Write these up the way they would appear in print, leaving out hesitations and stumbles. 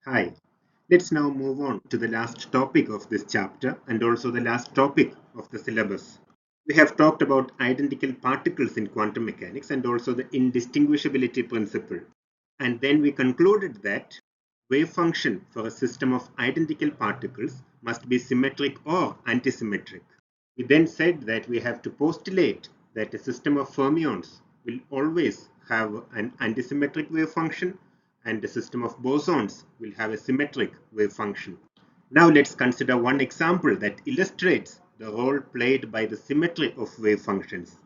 Hi, let's now move on to the last topic of this chapter and also the last topic of the syllabus. We have talked about identical particles in quantum mechanics and also the indistinguishability principle. And then we concluded that wave function for a system of identical particles must be symmetric or antisymmetric. We then said that we have to postulate that a system of fermions will always have an antisymmetric wave function and a system of bosons will have a symmetric wave function. Now let's consider one example that illustrates the role played by the symmetry of wave functions.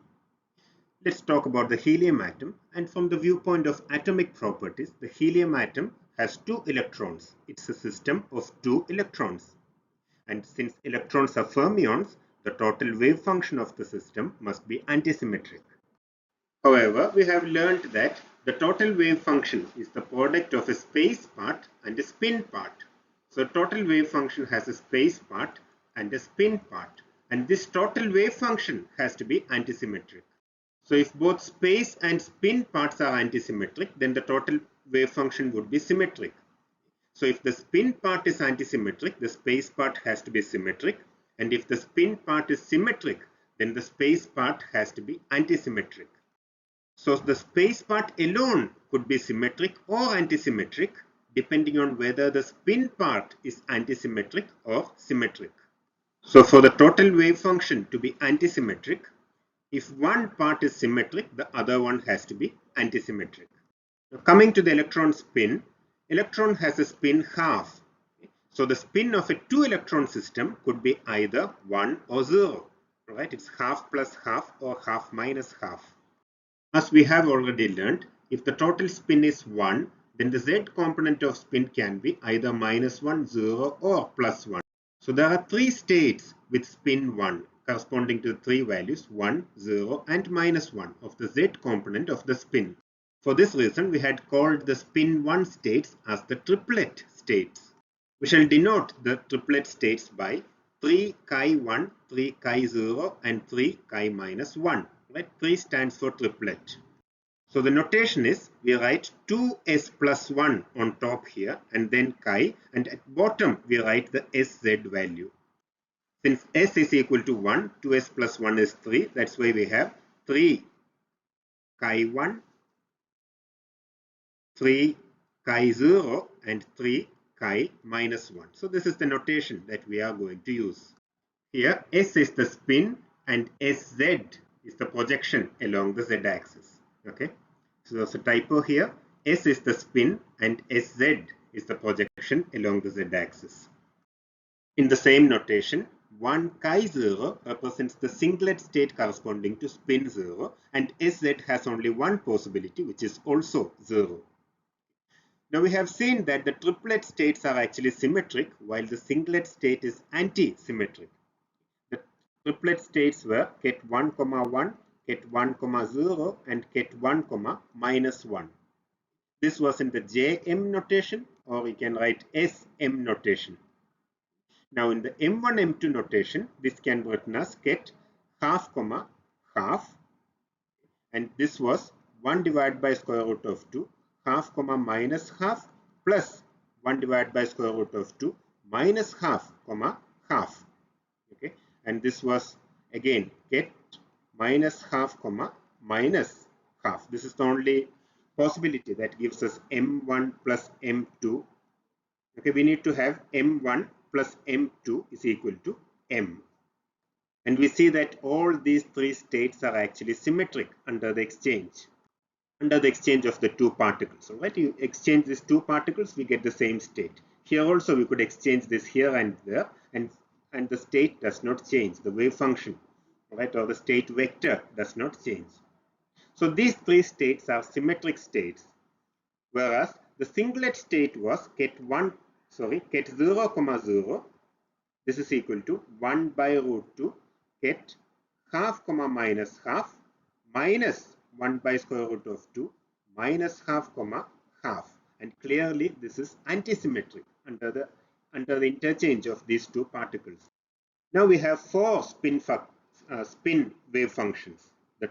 Let's talk about the helium atom, and from the viewpoint of atomic properties, the helium atom has two electrons. It's a system of two electrons. And since electrons are fermions, the total wave function of the system must be antisymmetric. However, we have learned that the total wave function is the product of a space part and a spin part. So total wave function has a space part and a spin part, and this total wave function has to be antisymmetric. So if both space and spin parts are antisymmetric, then the total wave function would be symmetric. So if the spin part is antisymmetric, the space part has to be symmetric. And if the spin part is symmetric, then the space part has to be antisymmetric. So the space part alone could be symmetric or antisymmetric depending on whether the spin part is antisymmetric or symmetric. So for the total wave function to be antisymmetric, if one part is symmetric, the other one has to be antisymmetric. Now coming to the electron spin, electron has a spin half. So the spin of a two electron system could be either 1 or 0. Right? It's half plus half or half minus half. As we have already learned, if the total spin is 1, then the z component of spin can be either -1, 0 or +1. So there are three states with spin 1 corresponding to three values 1, 0 and -1 of the z component of the spin. For this reason, we had called the spin 1 states as the triplet states. We shall denote the triplet states by 3 chi1, 3 chi0 and 3 chi-1. Right? 3 stands for triplet. So the notation is we write 2s plus 1 on top here and then chi, and at bottom we write the sz value. Since s is equal to 1, 2s plus 1 is 3. That's why we have 3 chi1, 3 chi0 and 3 chi-1. So this is the notation that we are going to use. Here s is the spin and sz is the projection along the z-axis. Okay. So there's a typo here. S is the spin and sz is the projection along the z-axis. In the same notation, 1 chi0 represents the singlet state corresponding to spin 0 and sz has only one possibility, which is also 0. Now we have seen that the triplet states are actually symmetric while the singlet state is anti-symmetric. The triplet states were ket 1, 1, ket 1, 0 and ket 1, -1. This was in the JM notation, or we can write SM notation. Now in the M1, M2 notation, this can be written as ket half, half, and this was 1 divided by square root of 2, half, minus half, plus 1 divided by square root of 2, minus half, half. Okay, and this was again ket minus half, minus half. This is the only possibility that gives us M1 plus M2. Okay, we need to have M1 plus M2 is equal to M. And we see that all these three states are actually symmetric under the exchange. Under the exchange of the two particles. So, right, you exchange these two particles, we get the same state. Here also we could exchange this here and there, and the state does not change. The wave function, right, or the state vector does not change. So these three states are symmetric states, whereas the singlet state was ket 0, 0. This is equal to 1 by root 2 ket half, minus half, minus 1 by square root of 2 minus half, half. And clearly this is antisymmetric under the interchange of these two particles. Now we have four spin wave functions, the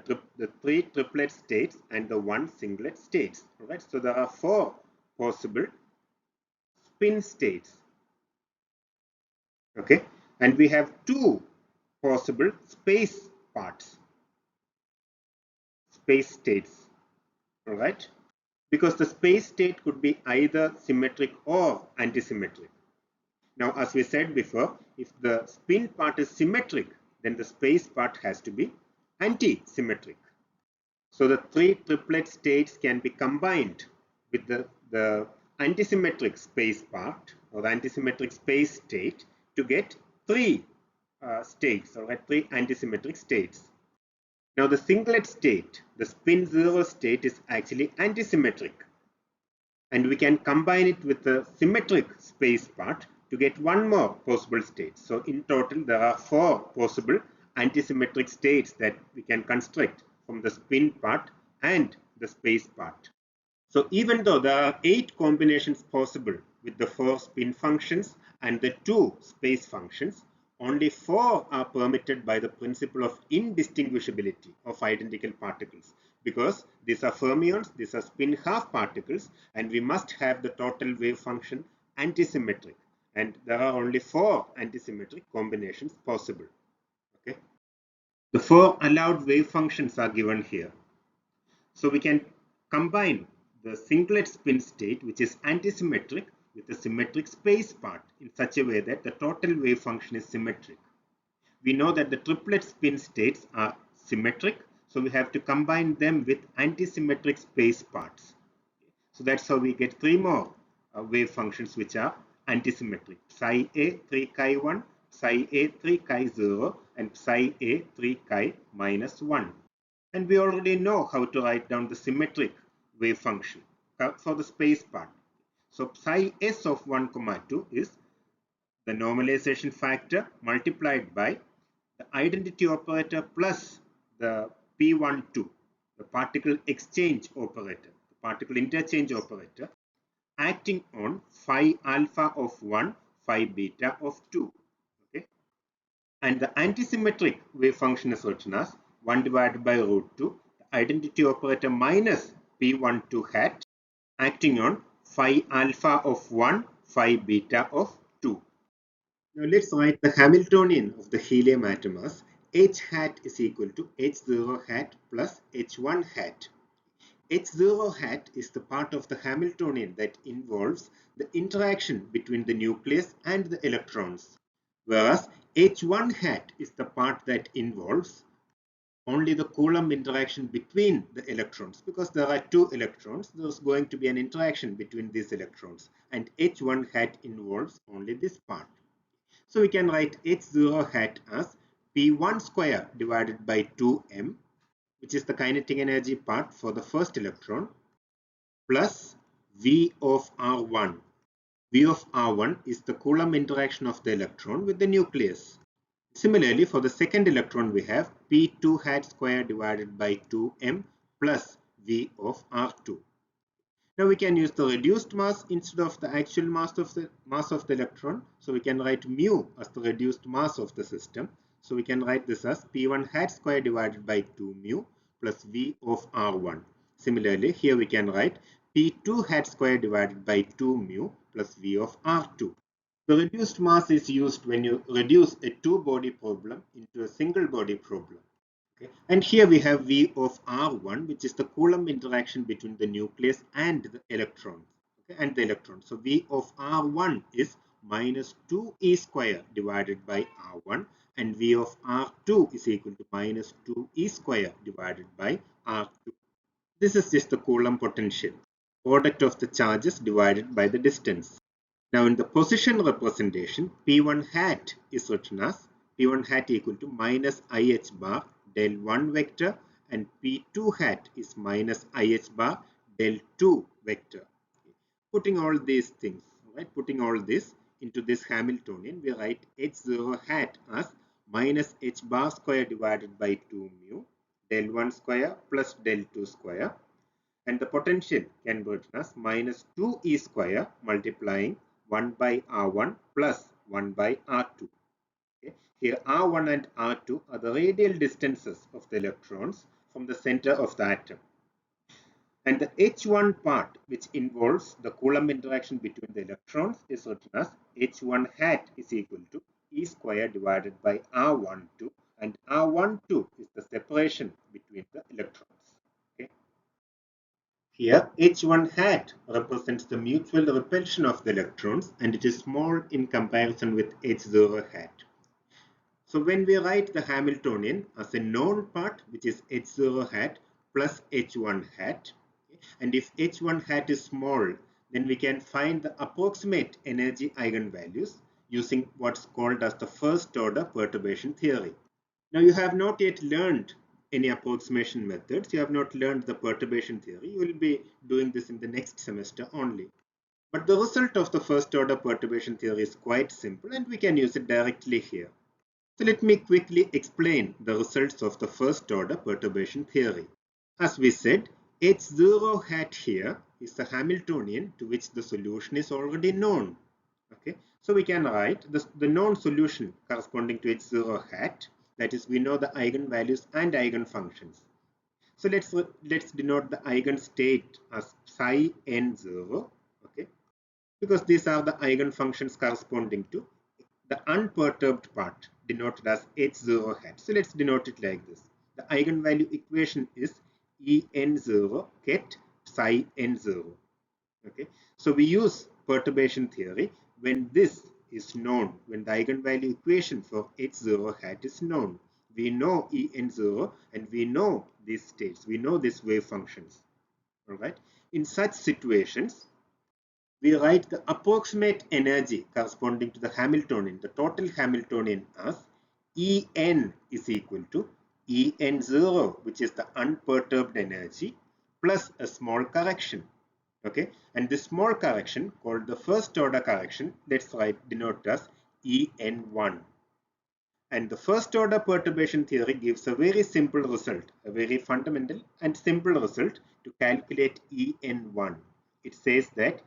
three triplet states and the one singlet states. Right? So there are four possible spin states. Okay, and we have two possible space parts, space states. All right, because the space state could be either symmetric or antisymmetric. Now, as we said before, if the spin part is symmetric, then the space part has to be anti-symmetric. So the three triplet states can be combined with the antisymmetric space part or the antisymmetric space state to get three states, or three antisymmetric states. Now the singlet state, the spin zero state, is actually antisymmetric, and we can combine it with the symmetric space part to get one more possible state. So in total, there are four possible antisymmetric states that we can construct from the spin part and the space part. So even though there are 8 combinations possible with the 4 spin functions and the 2 space functions, only 4 are permitted by the principle of indistinguishability of identical particles, because these are fermions, these are spin half particles, and we must have the total wave function antisymmetric, and there are only 4 antisymmetric combinations possible. Okay, the 4 allowed wave functions are given here. So we can combine the singlet spin state, which is antisymmetric, with the symmetric space part in such a way that the total wave function is symmetric. We know that the triplet spin states are symmetric, so we have to combine them with antisymmetric space parts. So that's how we get three more wave functions which are antisymmetric: psi a 3 chi 1, psi a 3 chi 0, and psi a 3 chi minus 1. And we already know how to write down the symmetric wave function for the space part. So psi s of 1 comma 2 is the normalization factor multiplied by the identity operator plus the p12, the particle exchange operator, the particle interchange operator, acting on phi alpha of 1, phi beta of 2. Okay, and the antisymmetric wave function is written as 1 divided by root 2, the identity operator minus p12 hat, acting on phi alpha of 1, phi beta of 2. Now let's write the Hamiltonian of the helium atom as H hat is equal to H0 hat plus H1 hat. H0 hat is the part of the Hamiltonian that involves the interaction between the nucleus and the electrons, whereas H1 hat is the part that involves only the Coulomb interaction between the electrons, because there are two electrons. There's going to be an interaction between these electrons, and H1 hat involves only this part. So we can write H0 hat as P1 square divided by 2m, which is the kinetic energy part for the first electron, plus V of R1. V of R1 is the Coulomb interaction of the electron with the nucleus. Similarly, for the second electron, we have P2 hat square divided by 2m plus V of R2. Now we can use the reduced mass instead of the actual mass of the electron. So we can write mu as the reduced mass of the system. So we can write this as P1 hat square divided by 2 mu plus V of R1. Similarly, here we can write P2 hat square divided by 2 mu plus V of R2. The reduced mass is used when you reduce a two-body problem into a single body problem. Okay. And here we have V of R1, which is the Coulomb interaction between the nucleus and the electrons. Okay, and the electron. So V of R1 is minus 2e square divided by R1, and V of R2 is equal to minus 2e square divided by R2. This is just the Coulomb potential, product of the charges divided by the distance. Now in the position representation, P1 hat is written as P1 hat equal to minus IH bar del 1 vector, and P2 hat is minus IH bar del 2 vector. Putting all these things, right, putting all this into this Hamiltonian, we write H0 hat as minus H bar square divided by 2 mu del 1 square plus del 2 square, and the potential can be written as minus 2e square multiplying 1 by R1 plus 1 by R2. Okay. Here R1 and R2 are the radial distances of the electrons from the center of the atom. And the H1 part, which involves the Coulomb interaction between the electrons, is written as H1 hat is equal to E square divided by R12, and R12 is the separation between the electrons. Okay. Here, H1 hat represents the mutual repulsion of the electrons, and it is small in comparison with H0 hat. So when we write the Hamiltonian as a known part, which is H0 hat plus H1 hat, and if H1 hat is small, then we can find the approximate energy eigenvalues using what's called as the first order perturbation theory. Now you have not yet learned any approximation methods. You have not learned the perturbation theory. You will be doing this in the next semester only. But the result of the first order perturbation theory is quite simple and we can use it directly here. So let me quickly explain the results of the first order perturbation theory. As we said, H0 hat here is the Hamiltonian to which the solution is already known. Okay, so we can write the known solution corresponding to H0 hat, that is, we know the eigenvalues and eigenfunctions. So let's denote the eigenstate as psi n0, okay, because these are the eigenfunctions corresponding to the unperturbed part denoted as H0 hat. So let's denote it like this. The eigenvalue equation is En0 ket psi n0. Okay, so we use perturbation theory when this is known, when the eigenvalue equation for H0 hat is known. We know En0 and we know these states, we know these wave functions. All right. In such situations, we write the approximate energy corresponding to the Hamiltonian, the total Hamiltonian, as En is equal to En0, which is the unperturbed energy, plus a small correction. Okay, and this small correction called the first order correction, let's write denote as En1. And the first order perturbation theory gives a very simple result, a very fundamental and simple result to calculate En1. It says that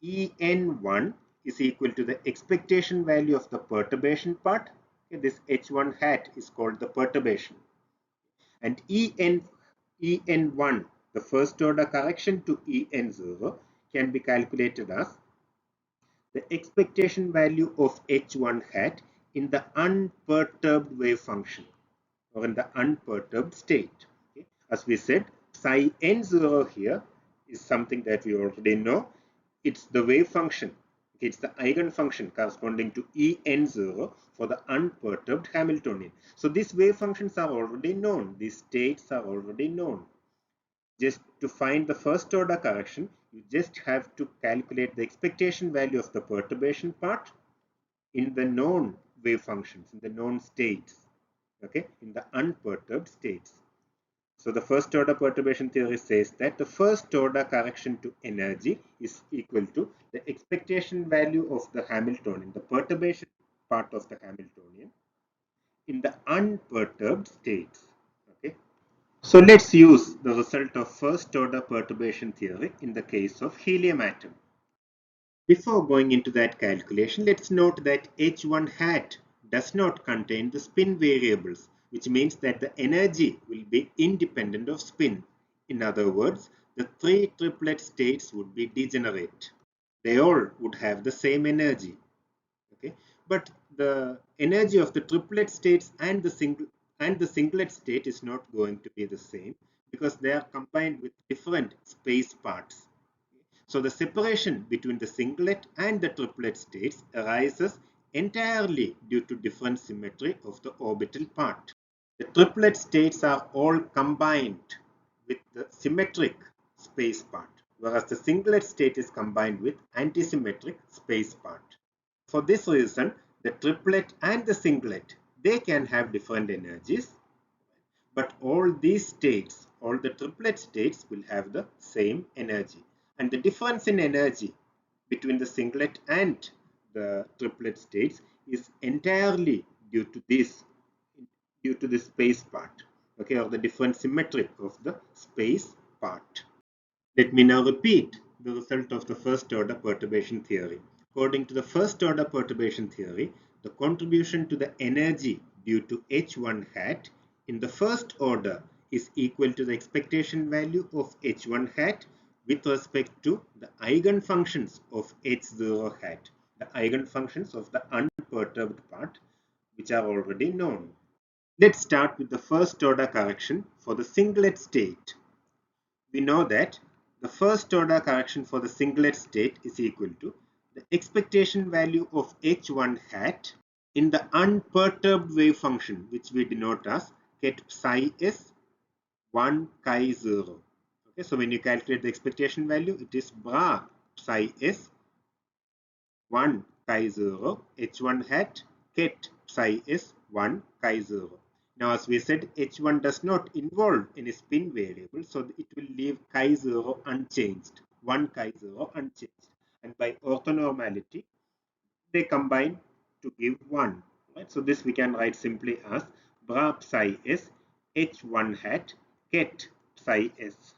En1 is equal to the expectation value of the perturbation part. Okay, this H1 hat is called the perturbation. And En1, the first order correction to En0, can be calculated as the expectation value of H1 hat in the unperturbed wave function or in the unperturbed state. Okay. As we said, psi n0 here is something that we already know. It's the wave function. It's the eigenfunction corresponding to En0 for the unperturbed Hamiltonian. So these wave functions are already known. These states are already known. Just to find the first order correction, you just have to calculate the expectation value of the perturbation part in the known wave functions, in the known states, okay, in the unperturbed states. So the first order perturbation theory says that the first order correction to energy is equal to the expectation value of the Hamiltonian, the perturbation part of the Hamiltonian, in the unperturbed states. Okay. So let's use the result of first order perturbation theory in the case of helium atom. Before going into that calculation, let's note that H1 hat does not contain the spin variables, which means that the energy will be independent of spin. In other words, the three triplet states would be degenerate. They all would have the same energy. Okay, but the energy of the triplet states and the singlet state is not going to be the same because they are combined with different space parts. So the separation between the singlet and the triplet states arises entirely due to different symmetry of the orbital part. The triplet states are all combined with the symmetric space part, whereas the singlet state is combined with antisymmetric space part. For this reason, the triplet and the singlet, they can have different energies, but all these states, all the triplet states will have the same energy. And the difference in energy between the singlet and the triplet states is entirely due to the space part, okay, or the different symmetry of the space part. Let me now repeat the result of the first order perturbation theory. According to the first order perturbation theory, the contribution to the energy due to H1 hat in the first order is equal to the expectation value of h1 hat with respect to the eigenfunctions of h0 hat, the eigenfunctions of the unperturbed part, which are already known. Let's start with the first order correction for the singlet state. We know that the first order correction for the singlet state is equal to the expectation value of h1 hat in the unperturbed wave function, which we denote as ket psi s 1 chi 0. Okay, so when you calculate the expectation value, it is bra psi s 1 chi 0 h1 hat ket psi is 1 chi 0. Now, as we said, h1 does not involve any spin variable, so it will leave chi 0 unchanged, 1 chi 0 unchanged. And by orthonormality, they combine to give 1. Right? So this we can write simply as bra psi is h1 hat ket psi s.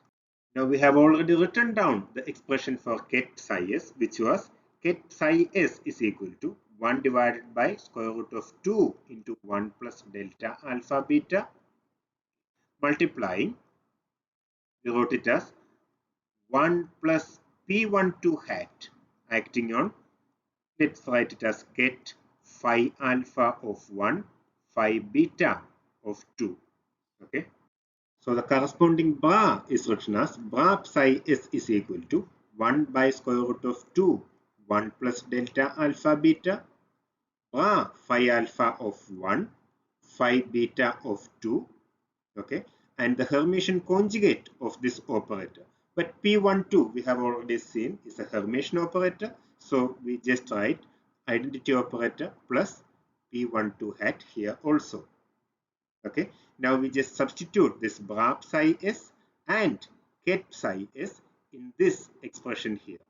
Now we have already written down the expression for ket psi s, which was ket psi s is equal to 1 divided by square root of 2 into 1 plus delta alpha beta multiplying, we wrote it as 1 plus p12 hat acting on, let's write it as ket phi alpha of 1, phi beta of 2. Okay. So the corresponding bra is written as bra psi s is equal to 1 by square root of 2, 1 plus delta alpha beta, bra phi alpha of 1, phi beta of 2, okay, and the Hermitian conjugate of this operator. But P12 we have already seen is a Hermitian operator, so we just write identity operator plus P12 hat here also. Okay, now we just substitute this bra psi s and ket psi s in this expression here.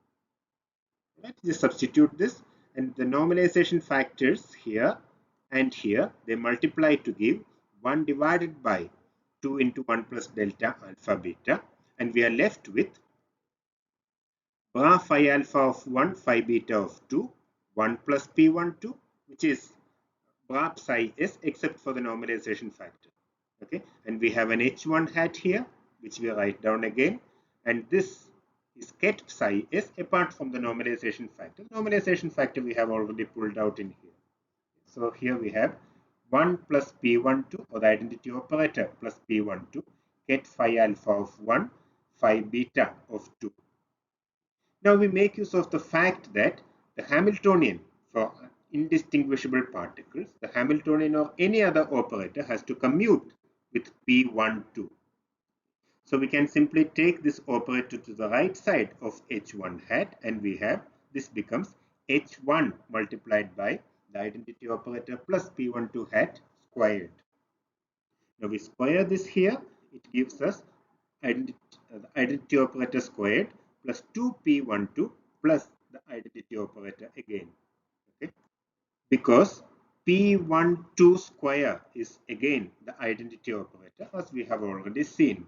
Right, just substitute this, and the normalization factors here and here, they multiply to give 1 divided by 2 into 1 plus delta alpha beta, and we are left with bra phi alpha of 1, phi beta of 2, 1 plus p12, which is bra psi s except for the normalization factor. Okay, and we have an h1 hat here, which we write down again, and this is ket psi s apart from the normalization factor. Normalization factor we have already pulled out in here. So here we have 1 plus p12, or the identity operator, plus p12 ket phi alpha of 1, phi beta of 2. Now we make use of the fact that the Hamiltonian for indistinguishable particles, the Hamiltonian or any other operator has to commute with P12. So we can simply take this operator to the right side of H1 hat, and we have this becomes H1 multiplied by the identity operator plus P12 hat squared. Now we square this here, it gives us identity, the identity operator squared plus 2p12 plus the identity operator again. Okay, because p12 square is again the identity operator, as we have already seen.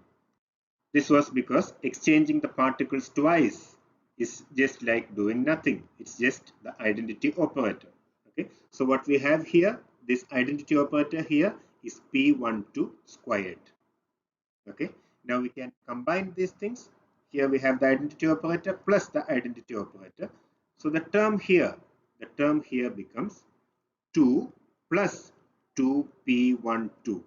This was because exchanging the particles twice is just like doing nothing. It's just the identity operator. Okay, so what we have here, this identity operator here is p12 squared. Okay, now we can combine these things. Here we have the identity operator plus the identity operator. So the term here becomes 2 plus 2p12.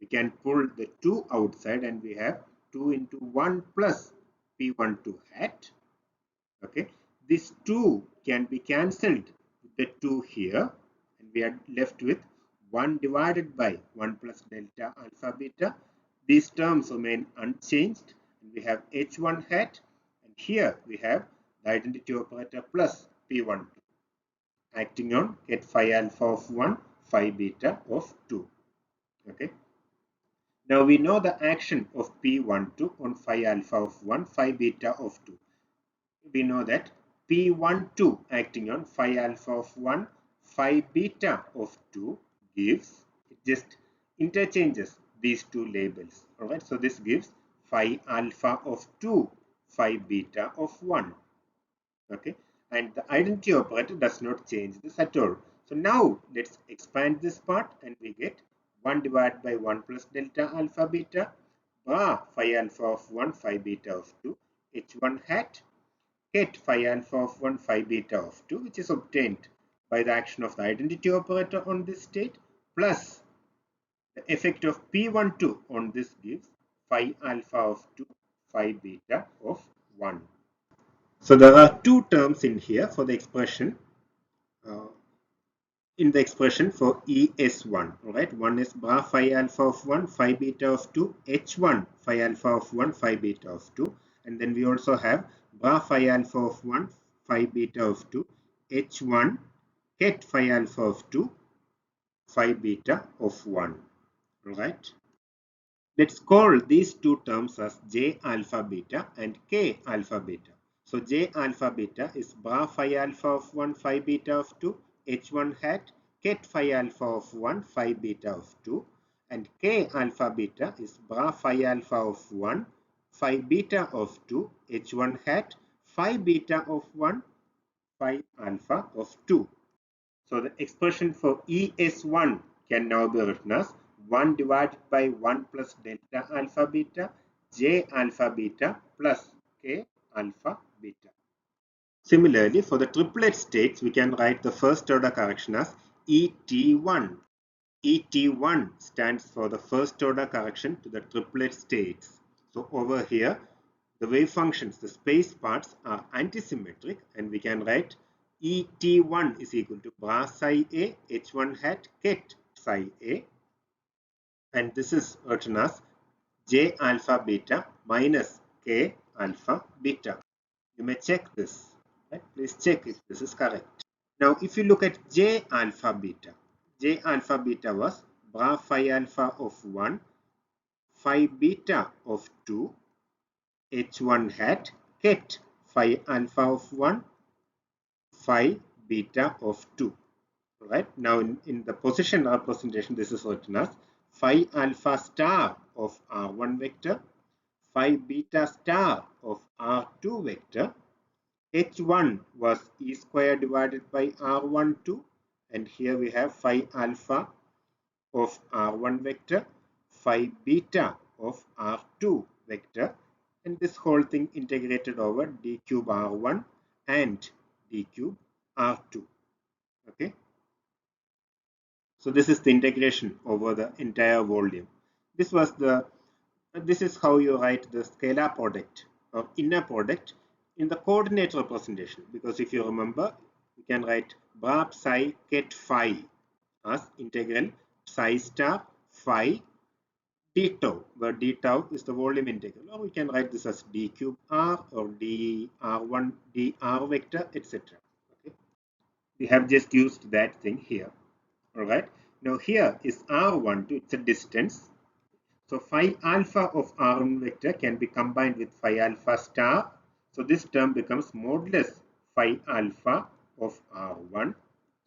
We can pull the 2 outside, and we have 2 into 1 plus p12 hat. Okay, this 2 can be cancelled with the 2 here, and we are left with 1 divided by 1 plus delta alpha beta. These terms remain unchanged, and we have h1 hat, and here we have the identity operator plus p12 acting on ket phi alpha of 1, phi beta of 2. Okay, now we know the action of p12 on phi alpha of 1, phi beta of 2. We know that p12 acting on phi alpha of 1, phi beta of 2 gives, it just interchanges these two labels. Alright, so this gives phi alpha of 2, phi beta of 1. Okay, and the identity operator does not change this at all. So now let's expand this part, and we get 1 divided by 1 plus delta alpha beta, bra phi alpha of 1 phi beta of 2 h1 hat get phi alpha of 1 phi beta of 2, which is obtained by the action of the identity operator on this state, plus the effect of P12 on this gives phi alpha of 2 phi beta of 1. So there are two terms in here for the expression uh, for ES1, right? One is bra phi alpha of 1 phi beta of 2 H1 phi alpha of 1 phi beta of 2, and then we also have bra phi alpha of 1 phi beta of 2 H1 ket phi alpha of 2 phi beta of 1, right? Let's call these two terms as J alpha beta and K alpha beta. So J alpha beta is bra phi alpha of 1 phi beta of 2 H1 hat ket phi alpha of 1 phi beta of 2, and K alpha beta is bra phi alpha of 1 phi beta of 2 H1 hat phi beta of 1 phi alpha of 2. So the expression for ES1 can now be written as 1 divided by 1 plus delta alpha beta J alpha beta plus K alpha beta. Similarly, for the triplet states, we can write the first order correction as ET1. ET1 stands for the first order correction to the triplet states. So over here, the wave functions, the space parts are antisymmetric, and we can write ET1 is equal to bra psi A H1 hat ket psi A, and this is written as J alpha beta minus K alpha beta. You may check this. Right? Please check if this is correct. Now, if you look at J alpha beta was bra phi alpha of 1, phi beta of 2, H1 hat ket phi alpha of 1, phi beta of 2. Right? Now, in the position representation, this is written as phi alpha star of R1 vector, phi beta star of R2 vector. H1 was E square divided by R12, and here we have phi alpha of R1 vector, phi beta of R2 vector, and this whole thing integrated over d cube R1 and d cube R2. Okay, so this is the integration over the entire volume. This is how you write the scalar product or inner product in the coordinate representation, because if you remember, you can write bra psi ket phi as integral psi star phi d tau, where d tau is the volume integral, or we can write this as d cube r or d r1 d r vector, etc. Okay, we have just used that thing here. All right, now here is r12, it's a distance. So phi alpha of R1 vector can be combined with phi alpha star. So this term becomes modulus phi alpha of R1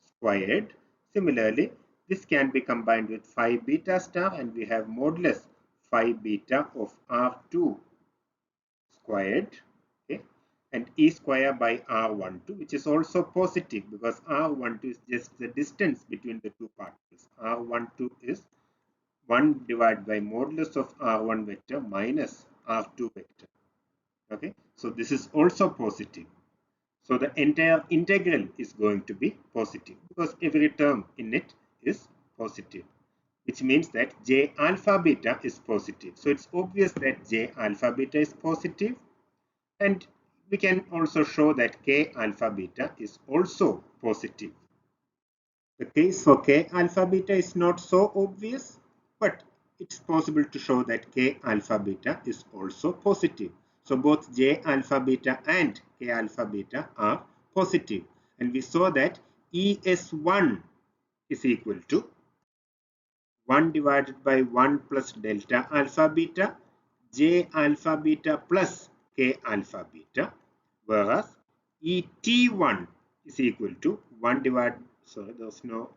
squared. Similarly, this can be combined with phi beta star, and we have modulus phi beta of R2 squared. Okay, and E square by R12, which is also positive because R12 is just the distance between the two particles. R12 is 1 divided by modulus of R1 vector minus R2 vector. Okay, so this is also positive. So the entire integral is going to be positive because every term in it is positive, which means that J alpha beta is positive. So it's obvious that J alpha beta is positive, and we can also show that K alpha beta is also positive. The case for K alpha beta is not so obvious, but it's possible to show that K alpha beta is also positive. So both J alpha beta and K alpha beta are positive. And we saw that ES1 is equal to 1 divided by 1 plus delta alpha beta, J alpha beta plus K alpha beta, whereas ET1 is equal to 1 divided, sorry, there's no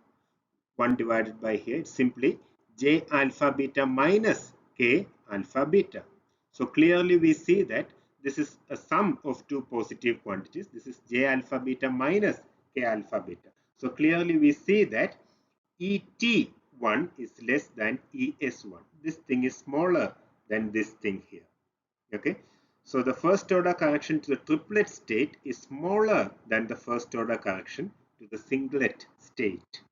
1 divided by here, it's simply J alpha beta minus K alpha beta. So clearly we see that this is a sum of two positive quantities. This is J alpha beta minus K alpha beta. So clearly we see that ET 1 is less than ES1. This thing is smaller than this thing here. Okay, so the first order correction to the triplet state is smaller than the first order correction to the singlet state.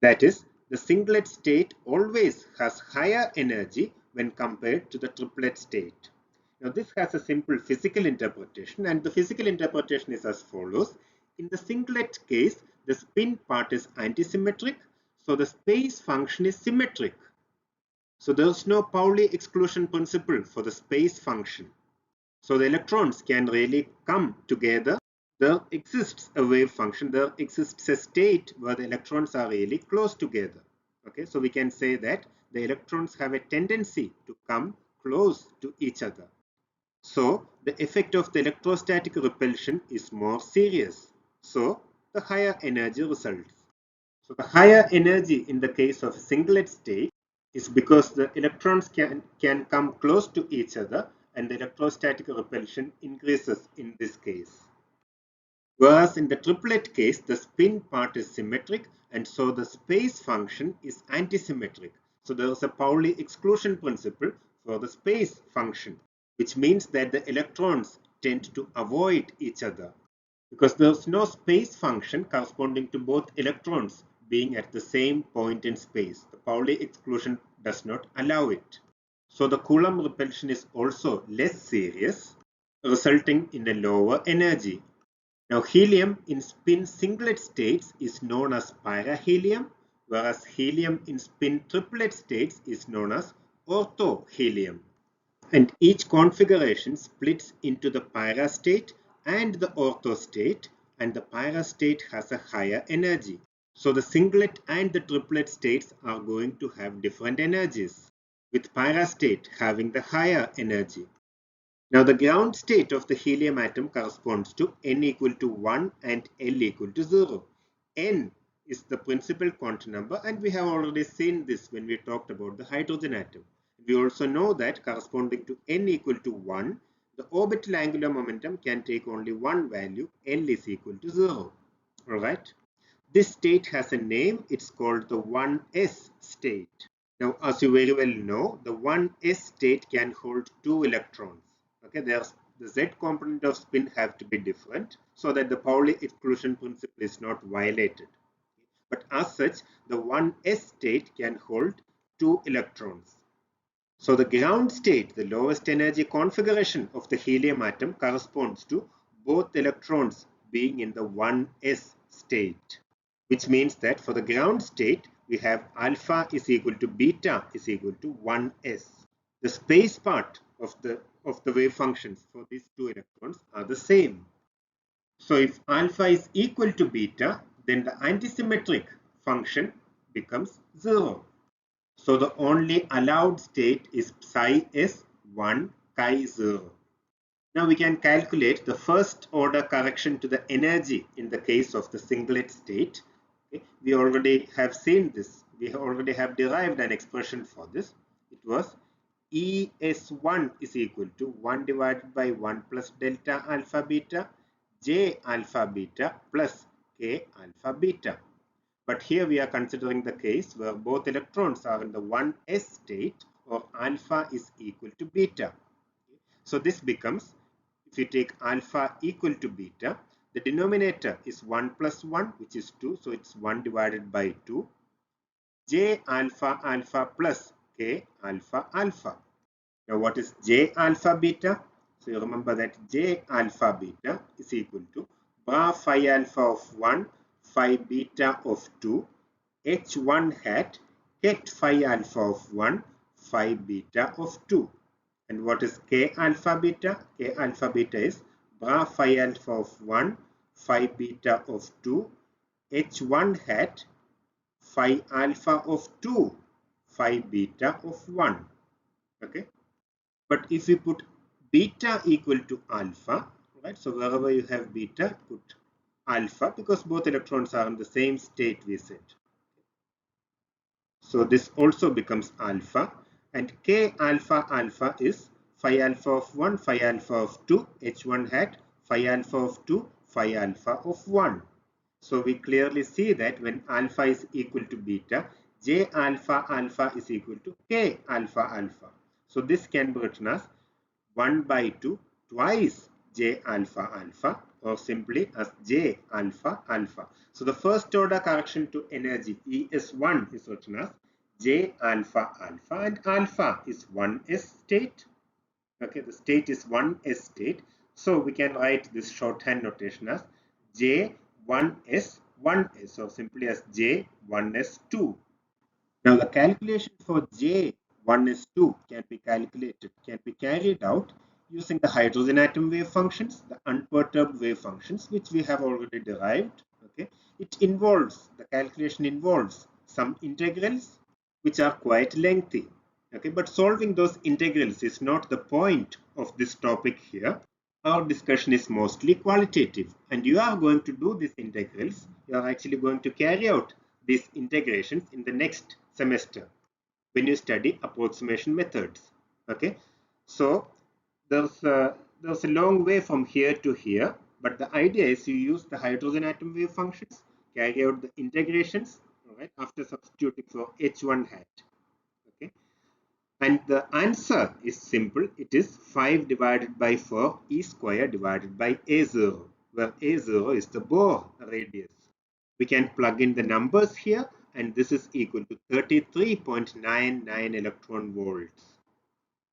That is, the singlet state always has higher energy when compared to the triplet state. Now this has a simple physical interpretation, and the physical interpretation is as follows. In the singlet case, the spin part is antisymmetric, so the space function is symmetric. So there is no Pauli exclusion principle for the space function. So the electrons can really come together. There exists a wave function, there exists a state where the electrons are really close together. Okay, so we can say that the electrons have a tendency to come close to each other. So the effect of the electrostatic repulsion is more serious. So the higher energy results. So the higher energy in the case of a singlet state is because the electrons can come close to each other and the electrostatic repulsion increases in this case. Whereas in the triplet case, the spin part is symmetric and so the space function is antisymmetric. So there is a Pauli exclusion principle for the space function, which means that the electrons tend to avoid each other because there is no space function corresponding to both electrons being at the same point in space. The Pauli exclusion does not allow it. So the Coulomb repulsion is also less serious, resulting in a lower energy. Now helium in spin singlet states is known as parahelium, whereas helium in spin triplet states is known as ortho-helium. And each configuration splits into the para state and the ortho state, and the para state has a higher energy. So the singlet and the triplet states are going to have different energies, with para state having the higher energy. Now the ground state of the helium atom corresponds to n equal to 1 and L equal to 0. N is the principal quantum number, and we have already seen this when we talked about the hydrogen atom. We also know that corresponding to n equal to 1, the orbital angular momentum can take only one value, L is equal to 0. Alright. This state has a name, it's called the 1s state. Now as you very well know, the 1s state can hold two electrons. Okay, there's the z component of spin have to be different so that the Pauli exclusion principle is not violated. But as such, the 1s state can hold two electrons. So the ground state, the lowest energy configuration of the helium atom, corresponds to both electrons being in the 1s state, which means that for the ground state, we have alpha is equal to beta is equal to 1s. The space part of the wave functions for these two electrons are the same. So if alpha is equal to beta, then the antisymmetric function becomes 0. So the only allowed state is psi s 1 chi 0. Now we can calculate the first order correction to the energy in the case of the singlet state. Okay. We already have seen this. We already have derived an expression for this. It was ES1 is equal to 1 divided by 1 plus delta alpha beta J alpha beta plus K alpha beta. But here we are considering the case where both electrons are in the 1s state or alpha is equal to beta. So this becomes, if you take alpha equal to beta, the denominator is 1 plus 1, which is 2. So it's 1 divided by 2. J alpha alpha plus K alpha alpha. Now what is J alpha beta? So you remember that J alpha beta is equal to bar phi alpha of 1, phi beta of 2, H1 hat, het phi alpha of 1, phi beta of 2. And what is K alpha beta? K alpha beta is bar phi alpha of 1, phi beta of 2, H1 hat, phi alpha of 2, phi beta of 1. Okay. But if we put beta equal to alpha, right? So wherever you have beta, put alpha because both electrons are in the same state we said. So this also becomes alpha, and K alpha alpha is phi alpha of 1, phi alpha of 2, H1 hat, phi alpha of 2, phi alpha of 1. So we clearly see that when alpha is equal to beta, J alpha alpha is equal to K alpha alpha. So this can be written as 1 by 2 twice J alpha alpha, or simply as J alpha alpha. So the first order correction to energy ES1 is written as J alpha alpha, and alpha is 1s state. Okay, the state is 1s state. So we can write this shorthand notation as J1s 1s, or simply as J1s 2. Now the calculation for J1s2 can be carried out using the hydrogen atom wave functions, the unperturbed wave functions, which we have already derived. Okay, the calculation involves some integrals which are quite lengthy. Okay, but solving those integrals is not the point of this topic here. Our discussion is mostly qualitative, and you are going to do these integrals. You are actually going to carry out these integrations in the next semester when you study approximation methods. Okay, so there's a long way from here to here, but the idea is you use the hydrogen atom wave functions, carry out the integrations, all right, after substituting for h1 hat. Okay, and the answer is simple. It is 5 divided by 4 e square divided by a0, where a0 is the Bohr radius. We can plug in the numbers here, and this is equal to 33.99 electron volts.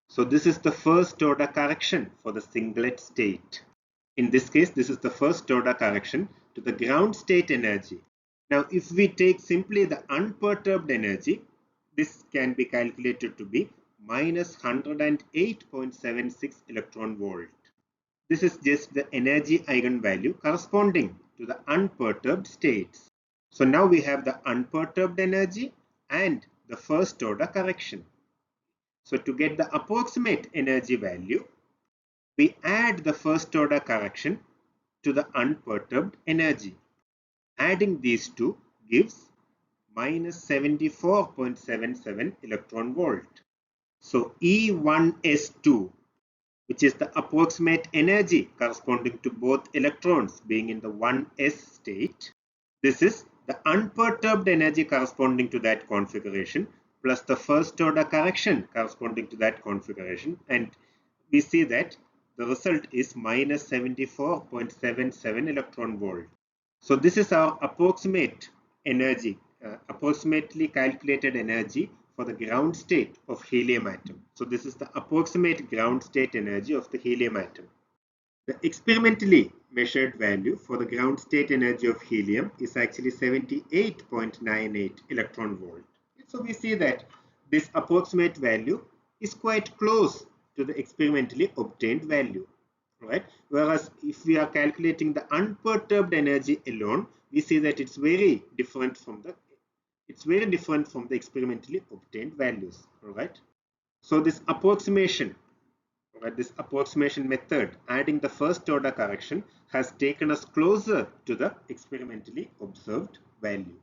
So this is the first order correction for the singlet state. In this case, this is the first order correction to the ground state energy. Now, if we take simply the unperturbed energy, this can be calculated to be minus 108.76 electron volt. This is just the energy eigenvalue corresponding to the unperturbed states. So now we have the unperturbed energy and the first order correction. So to get the approximate energy value, we add the first order correction to the unperturbed energy. Adding these two gives minus 74.77 electron volt. So E1S2, which is the approximate energy corresponding to both electrons being in the 1s state, this is the unperturbed energy corresponding to that configuration plus the first order correction corresponding to that configuration, and we see that the result is minus 74.77 electron volt. So this is our approximate energy, approximately calculated energy for the ground state of helium atom. So this is the approximate ground state energy of the helium atom. The experimentally measured value for the ground state energy of helium is actually 78.98 electron volt. So we see that this approximate value is quite close to the experimentally obtained value, right? Whereas if we are calculating the unperturbed energy alone, we see that it's very different from the experimentally obtained values, all right? So this approximation method, adding the first order correction, has taken us closer to the experimentally observed value.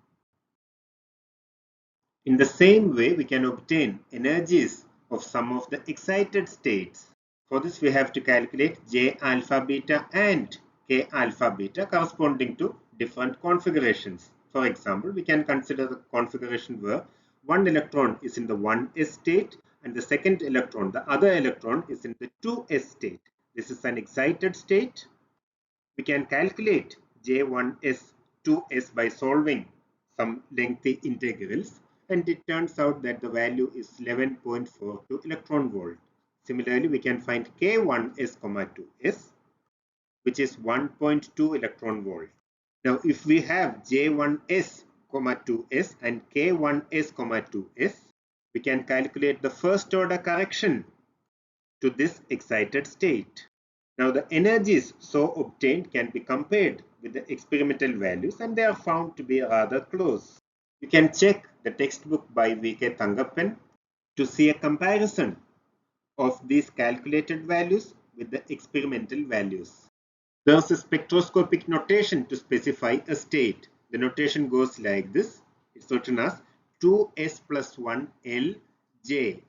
In the same way, we can obtain energies of some of the excited states. For this, we have to calculate J alpha beta and K alpha beta corresponding to different configurations. For example, we can consider the configuration where one electron is in the 1s state and the second electron, the other electron, is in the 2s state. This is an excited state. We can calculate J1s 2s by solving some lengthy integrals, and it turns out that the value is 11.42 electron volt. Similarly, we can find K1s, 2s, which is 1.2 electron volt. Now, if we have J1s, 2s and K1s, 2s, we can calculate the first order correction to this excited state. Now the energies so obtained can be compared with the experimental values, and they are found to be rather close. You can check the textbook by V.K. Thangappan to see a comparison of these calculated values with the experimental values. There's a spectroscopic notation to specify a state. The notation goes like this. It's written as 2s plus 1 Lj.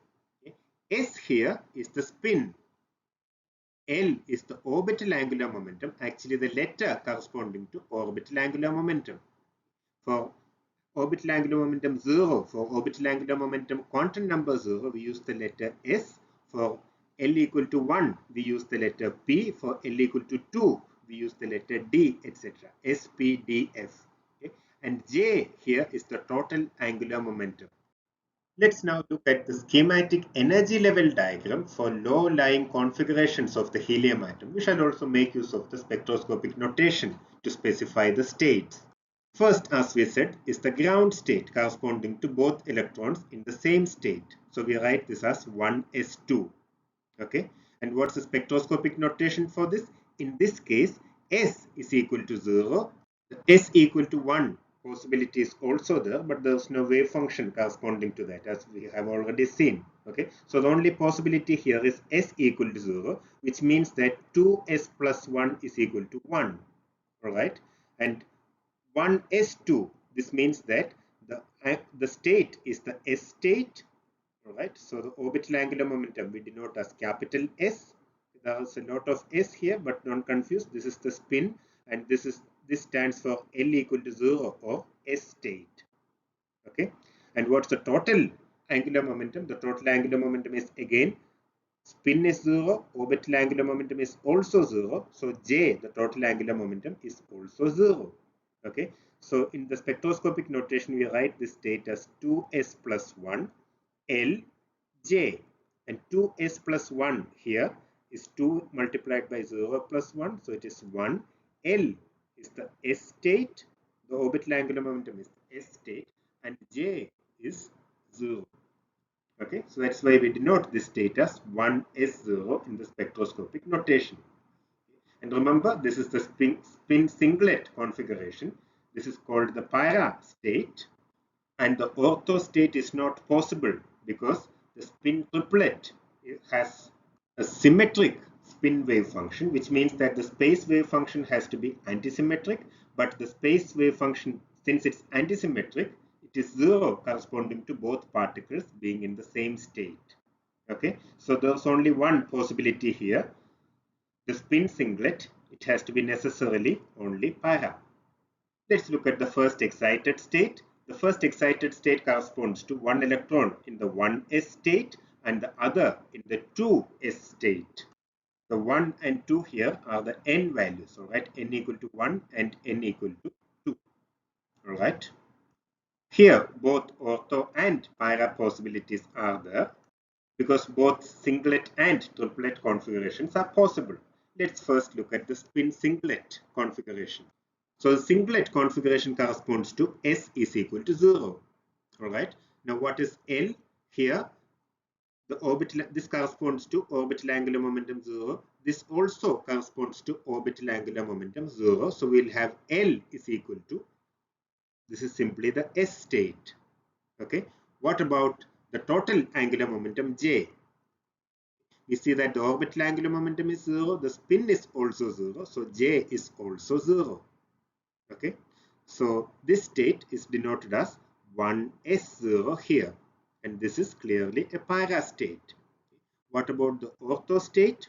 S here is the spin. L is the orbital angular momentum, actually the letter corresponding to orbital angular momentum. For orbital angular momentum 0. For orbital angular momentum quantum number 0, we use the letter S. For L equal to 1, we use the letter P. For L equal to 2, we use the letter D, etc. S, P, D, F. Okay? And J here is the total angular momentum. Let's now look at the schematic energy level diagram for low-lying configurations of the helium atom. We shall also make use of the spectroscopic notation to specify the states. First, as we said, is the ground state corresponding to both electrons in the same state. So we write this as 1s2. Okay. And what's the spectroscopic notation for this? In this case, S is equal to 0. S equal to 1 possibility is also there, but there's no wave function corresponding to that, as we have already seen. Okay, so the only possibility here is S equal to 0, which means that 2S plus 1 is equal to 1. All right, and 1s2, this means that the state is the S state. All right, so the orbital angular momentum we denote as capital S. There is a lot of S here, but don't confuse. This is the spin, and this stands for L equal to 0 or S state. Okay, and what's the total angular momentum? The total angular momentum is again spin is 0, orbital angular momentum is also 0. So J, the total angular momentum, is also 0. Okay, so in the spectroscopic notation, we write this state as 2s plus 1 L J, and 2s plus 1 here is 2 multiplied by 0 plus 1, so it is 1. L is the S state, the orbital angular momentum is S state, and J is 0. Okay, so that's why we denote this state as 1s0 in the spectroscopic notation. And remember, this is the spin singlet configuration. This is called the para state, and the ortho state is not possible because the spin triplet has a symmetric spin wave function, which means that the space wave function has to be antisymmetric, but the space wave function, since it's antisymmetric, it is 0 corresponding to both particles being in the same state. Okay, so there's only one possibility here, the spin singlet. It has to be necessarily only para. Let's look at the first excited state. The first excited state corresponds to one electron in the 1s state and the other in the 2s state. The 1 and 2 here are the n values, all right? N equal to 1 and n equal to 2, all right? Here, both ortho and para possibilities are there because both singlet and triplet configurations are possible. Let's first look at the spin singlet configuration. So the singlet configuration corresponds to S is equal to 0. All right. Now what is L here? The orbital, this corresponds to orbital angular momentum 0. This also corresponds to orbital angular momentum 0. So we'll have L is equal to, this is simply the S state. Okay. What about the total angular momentum J? We see that the orbital angular momentum is 0. The spin is also 0. So J is also 0. Okay, so this state is denoted as 1s0 here, and this is clearly a para state. What about the ortho state?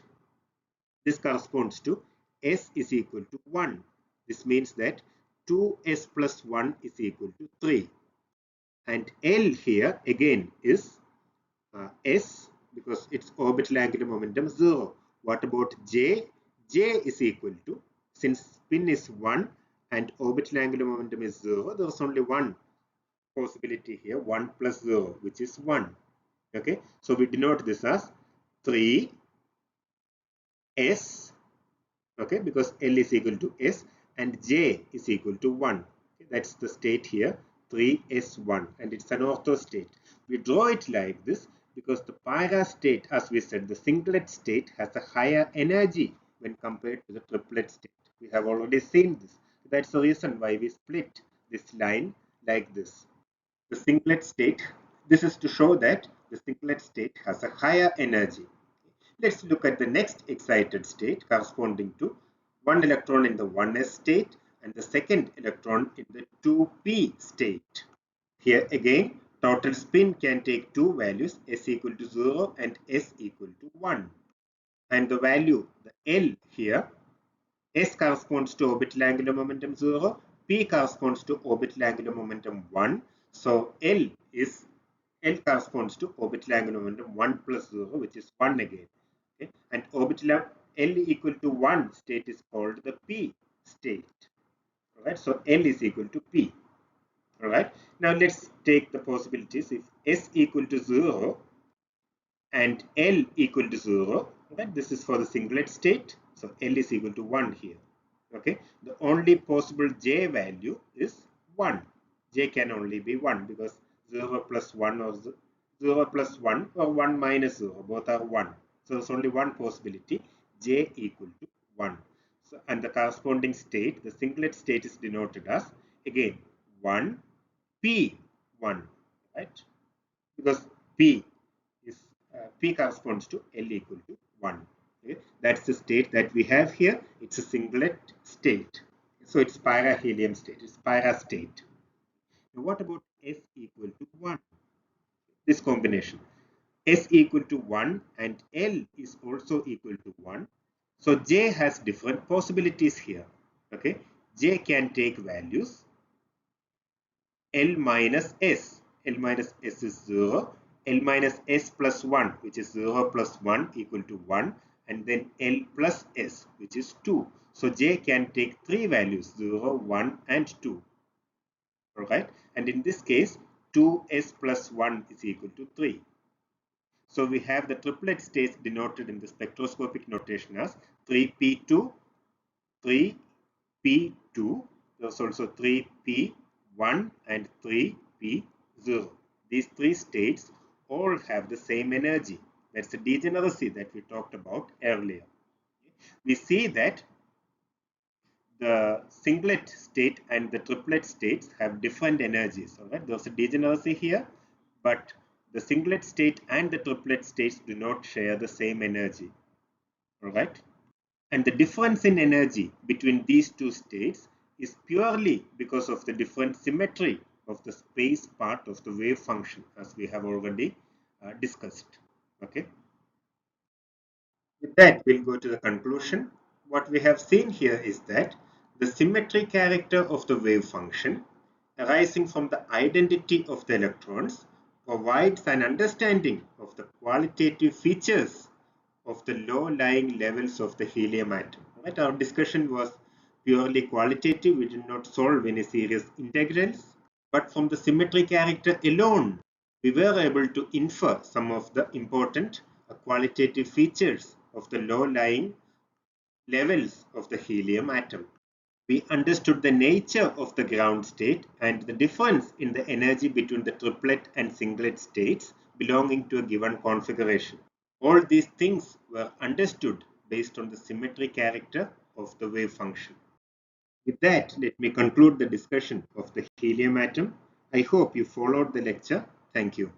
This corresponds to S is equal to 1. This means that 2s plus 1 is equal to 3. And L here again is S because its orbital angular momentum 0. What about J? J is equal to, since spin is 1 and orbital angular momentum is 0, there is only one possibility here, 1 plus 0, which is 1. Okay, so we denote this as 3s, okay, because L is equal to S, and J is equal to 1. Okay, that's the state here, 3s1, and it's an ortho state. We draw it like this because the para state, as we said, the singlet state has a higher energy when compared to the triplet state. We have already seen this. That's the reason why we split this line like this. The singlet state, this is to show that the singlet state has a higher energy. Let's look at the next excited state corresponding to one electron in the 1s state and the second electron in the 2p state. Here again, total spin can take two values, s equal to 0 and s equal to 1. And the value, the L here, S corresponds to orbital angular momentum 0 P corresponds to orbital angular momentum 1. So L corresponds to orbital angular momentum 1 plus 0, which is 1 again. Okay? And orbital L equal to 1 state is called the P state. Alright, so L is equal to P. Alright, now let's take the possibilities. If S equal to 0 and L equal to 0, okay, this is for the singlet state. So L is equal to 1 here. Okay, the only possible J value is 1. J can only be 1 because 0 plus 1 or 0 plus 1 or 1 minus 0, both are 1. So there's only one possibility, J equal to 1. So, and the corresponding state, the singlet state is denoted as, again, 1 P1, right? Because P is P corresponds to L equal to 1. Okay? That's the state that we have here. It's a singlet state. So it's para-helium state. It's para state. Now what about S equal to 1? This combination. S equal to 1 and L is also equal to 1. So J has different possibilities here. Okay, J can take values L minus S. L minus S is 0. L minus S plus 1, which is 0 plus 1 equal to 1. And then L plus S, which is 2. So J can take three values, 0, 1, and 2. Alright. And in this case, 2S plus 1 is equal to 3. So we have the triplet states denoted in the spectroscopic notation as 3p2, 3p2. There's also 3p1 and 3p0. These three states all have the same energy. That's the degeneracy that we talked about earlier. We see that the singlet state and the triplet states have different energies. All right, there's a degeneracy here, but the singlet state and the triplet states do not share the same energy. All right, and the difference in energy between these two states is purely because of the different symmetry of the space part of the wave function, as we have already discussed. Okay. With that, we'll go to the conclusion. What we have seen here is that the symmetry character of the wave function arising from the identity of the electrons provides an understanding of the qualitative features of the low-lying levels of the helium atom. Right? Our discussion was purely qualitative. We did not solve any serious integrals. But from the symmetry character alone, we were able to infer some of the important qualitative features of the low-lying levels of the helium atom. We understood the nature of the ground state and the difference in the energy between the triplet and singlet states belonging to a given configuration. All these things were understood based on the symmetry character of the wave function. With that, let me conclude the discussion of the helium atom. I hope you followed the lecture. Thank you.